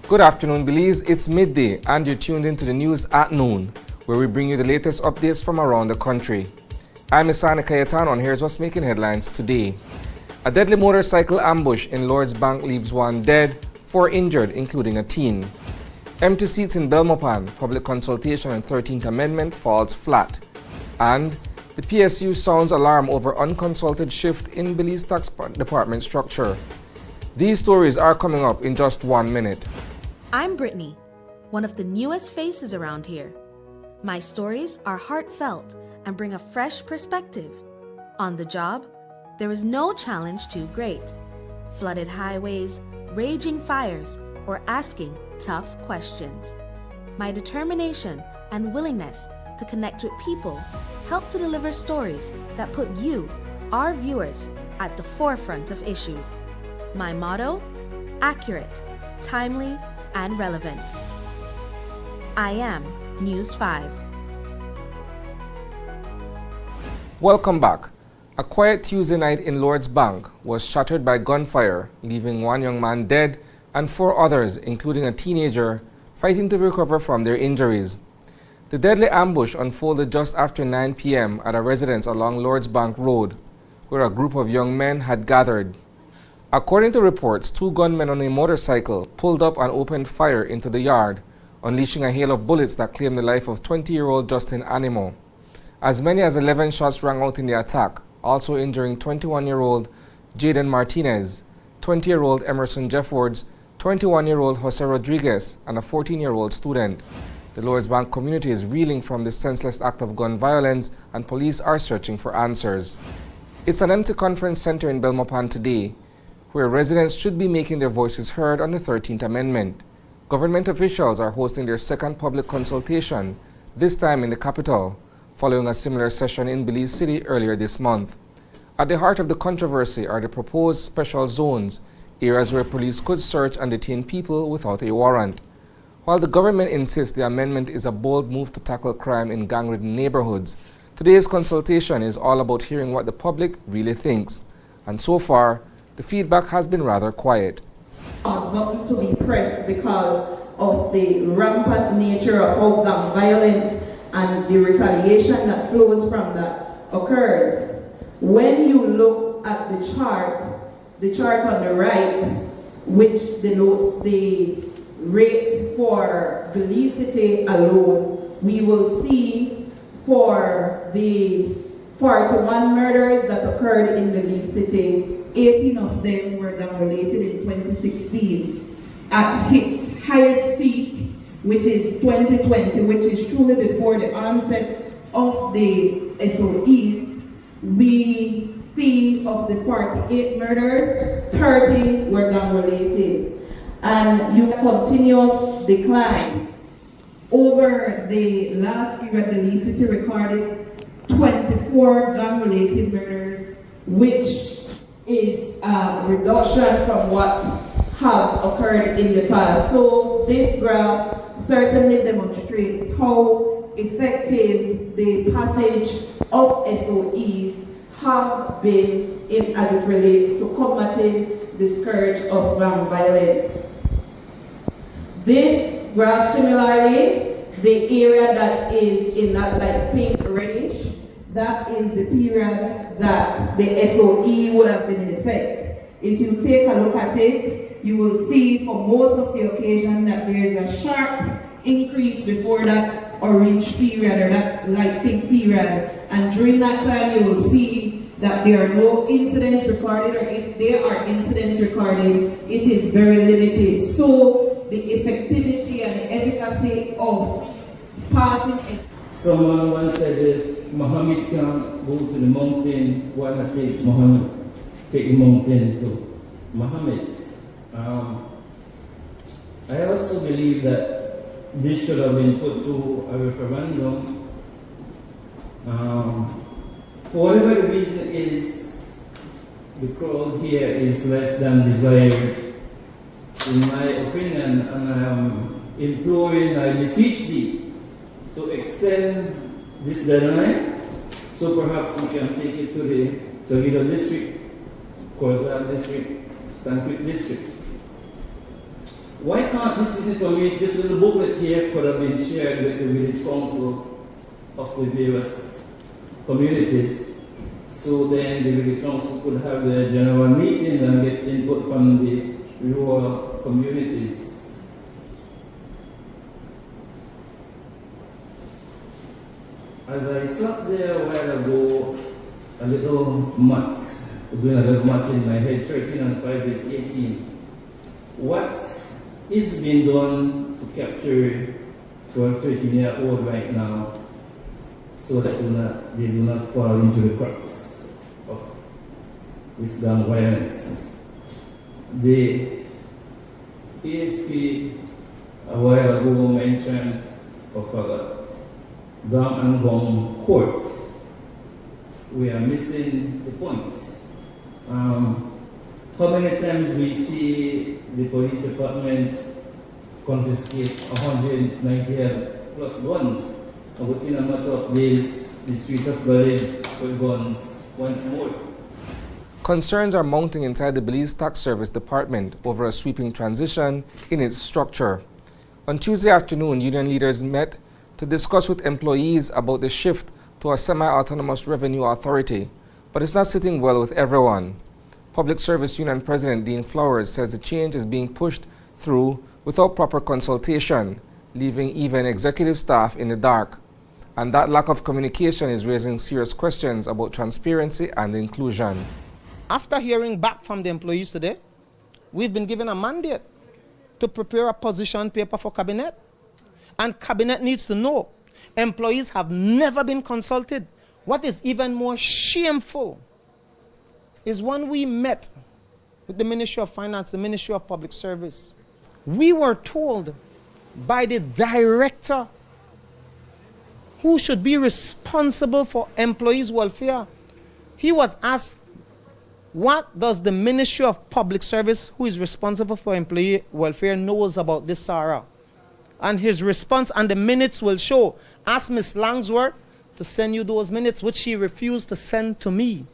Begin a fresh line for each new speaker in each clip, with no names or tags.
Good afternoon, Belize. It's midday and you're tuned into the news at noon, where we bring you the latest updates from around the country. I'm Isani Cayetano and here's what's making headlines today. A deadly motorcycle ambush in Lord's Bank leaves 1 dead, 4 injured, including a teen. Empty seats in Belmopan, public consultation on 13th Amendment falls flat. And the PSU sounds alarm over unconsulted shift in Belize Tax Department structure. These stories are coming up in just 1 minute.
I'm Brittany, one of the newest faces around here. My stories are heartfelt and bring a fresh perspective. On the job, there is no challenge too great. Flooded highways, raging fires, or asking tough questions. My determination and willingness to connect with people help to deliver stories that put you, our viewers, at the forefront of issues. My motto? Accurate, timely, and relevant. I am News 5.
Welcome back. A quiet Tuesday night in Lord's Bank was shattered by gunfire, leaving 1 young man dead and 4 others, including a teenager, fighting to recover from their injuries. The deadly ambush unfolded just after 9 p.m. at a residence along Lord's Bank Road, where a group of young men had gathered. According to reports, 2 gunmen on a motorcycle pulled up and opened fire into the yard, unleashing a hail of bullets that claimed the life of 20-year-old Justin Animo. As many as 11 shots rang out in the attack, also injuring 21-year-old Jaden Martinez, 20-year-old Emerson Jeffords, 21-year-old Jose Rodriguez, and a 14-year-old student. The Lord's Bank community is reeling from this senseless act of gun violence, and police are searching for answers. It's an empty conference center in Belmopan today, where residents should be making their voices heard on the 13th Amendment. Government officials are hosting their second public consultation, this time in the capital, following a similar session in Belize City earlier this month. At the heart of the controversy are the proposed special zones, areas where police could search and detain people without a warrant. While the government insists the amendment is a bold move to tackle crime in gang-ridden neighborhoods, today's consultation is all about hearing what the public really thinks. And so far, the feedback has been rather quiet.
Not to be pressed because of the rampant nature of how gang violence and the retaliation that flows from that occurs. When you look at the chart on the right, which denotes the rate for Belize City alone, we will see for the 41 murders that occurred in Belize City, 18 of them were gang-related in 2016. At its highest peak, which is 2020, which is truly before the onset of the SOEs, we see of the 48 murders, 30 were gang-related. And you continuous decline. Over the last period, Belize City recorded 24 gang-related murders, which is a reduction from what have occurred in the past. So this graph certainly demonstrates how effective the passage of SOEs have been as it relates to combating the scourge of gang violence. This graph, similarly, the area that is in that light pink reddish, that is the period that the SOE would have been in effect. If you take a look at it, you will see for most of the occasion that there is a sharp increase before that orange period or that light pink period. And during that time, you will see that there are no incidents recorded, or if there are incidents recorded, it is very limited. So the effectivity and the efficacy of passing.
Someone once said this, Muhammad can't go to the mountain, why not take Muhammad, take the mountain to Muhammad? I also believe that this should have been put to a referendum. For whatever the reason is, the crowd here is less than desired, in my opinion, and I am imploring, I beseech thee to extend this deadline, so perhaps we can take it to the Toledo district, Corzal district, Stanquist district. Why can't this information, this little booklet here could have been shared with the village council of the various communities, so then the village council could have their general meeting and get input from the rural communities. As I sat there a while ago, a little math, doing a little math in my head, 13 and 5 is 18. What is being done to capture 12, 13-year-old right now so that they do not fall into the cracks of this gang violence? The ASP a while ago mentioned of a gang and gun court. We are missing the point. How many times we see the police department confiscate 190 plus guns, and within a matter of days, the streets are flooded with guns once more.
Concerns are mounting inside the Belize Tax Service Department over a sweeping transition in its structure. On Tuesday afternoon, union leaders met to discuss with employees about the shift to a semi-autonomous revenue authority, but it's not sitting well with everyone. Public Service Union President Dean Flowers says the change is being pushed through without proper consultation, leaving even executive staff in the dark. And that lack of communication is raising serious questions about transparency and inclusion.
After hearing back from the employees today, we've been given a mandate to prepare a position paper for Cabinet. And Cabinet needs to know employees have never been consulted. What is even more shameful is when we met with the Ministry of Finance, the Ministry of Public Service, we were told by the director who should be responsible for employees' welfare. He was asked, what does the Ministry of Public Service, who is responsible for employee welfare, knows about this, Sarah? And his response, and the minutes will show, ask Ms. Langsworth to send you those minutes, which she refused to send to me.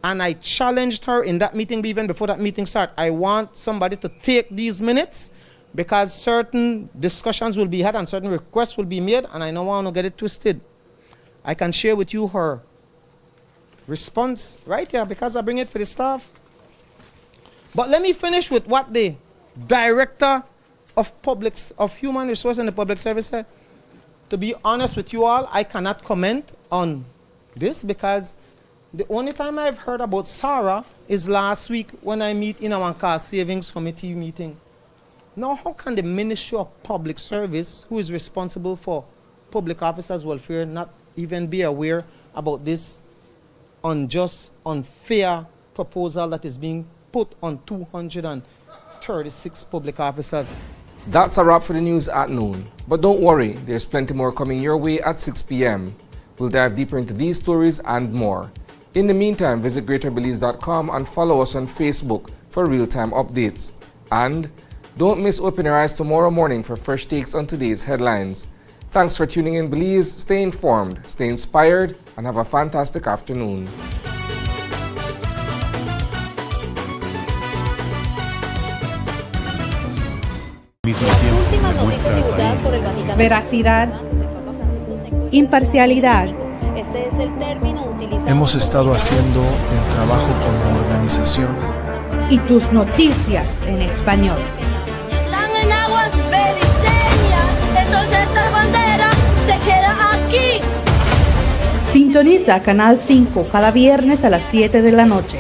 And I challenged her in that meeting, even before that meeting started. I want somebody to take these minutes because certain discussions will be had and certain requests will be made, and I don't want to get it twisted. I can share with you her response right here because I bring it for the staff. But let me finish with what the Director of Human Resource and the Public Service said. To be honest with you all, I cannot comment on this because the only time I've heard about Sarah is last week when I meet in our cost savings committee meeting. Now, how can the Ministry of Public Service, who is responsible for public officers' welfare, not even be aware about this unjust, unfair proposal that is being put on 236 public officers?
That's a wrap for the news at noon. But don't worry, there's plenty more coming your way at 6 p.m. We'll dive deeper into these stories and more. In the meantime, visit greaterbelize.com and follow us on Facebook for real-time updates. And don't miss Open Your Eyes tomorrow morning for fresh takes on today's headlines. Thanks for tuning in, Belize. Stay informed, stay inspired, and have a fantastic afternoon.
Veracidad, imparcialidad.
Hemos estado haciendo el trabajo como organización.
Y tus noticias en español.
Están en aguas beliceñas, entonces esta bandera se queda aquí.
Sintoniza Canal 5 cada viernes a las 7 de la noche.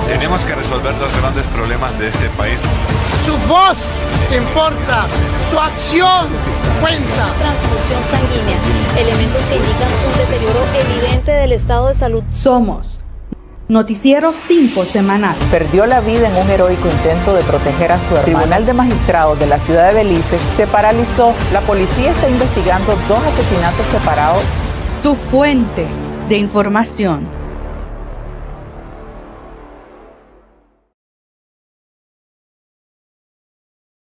Tenemos que resolver dos grandes problemas de este país.
Su voz importa, su acción cuenta.
Transfusión sanguínea, elementos que indican un el estado de salud.
Somos Noticiero 5 Semanal.
Perdió la vida en un heroico intento de proteger a su hermano. El Tribunal de Magistrados de la ciudad de Belice se paralizó. La policía está investigando 2 asesinatos separados.
Tu fuente de información.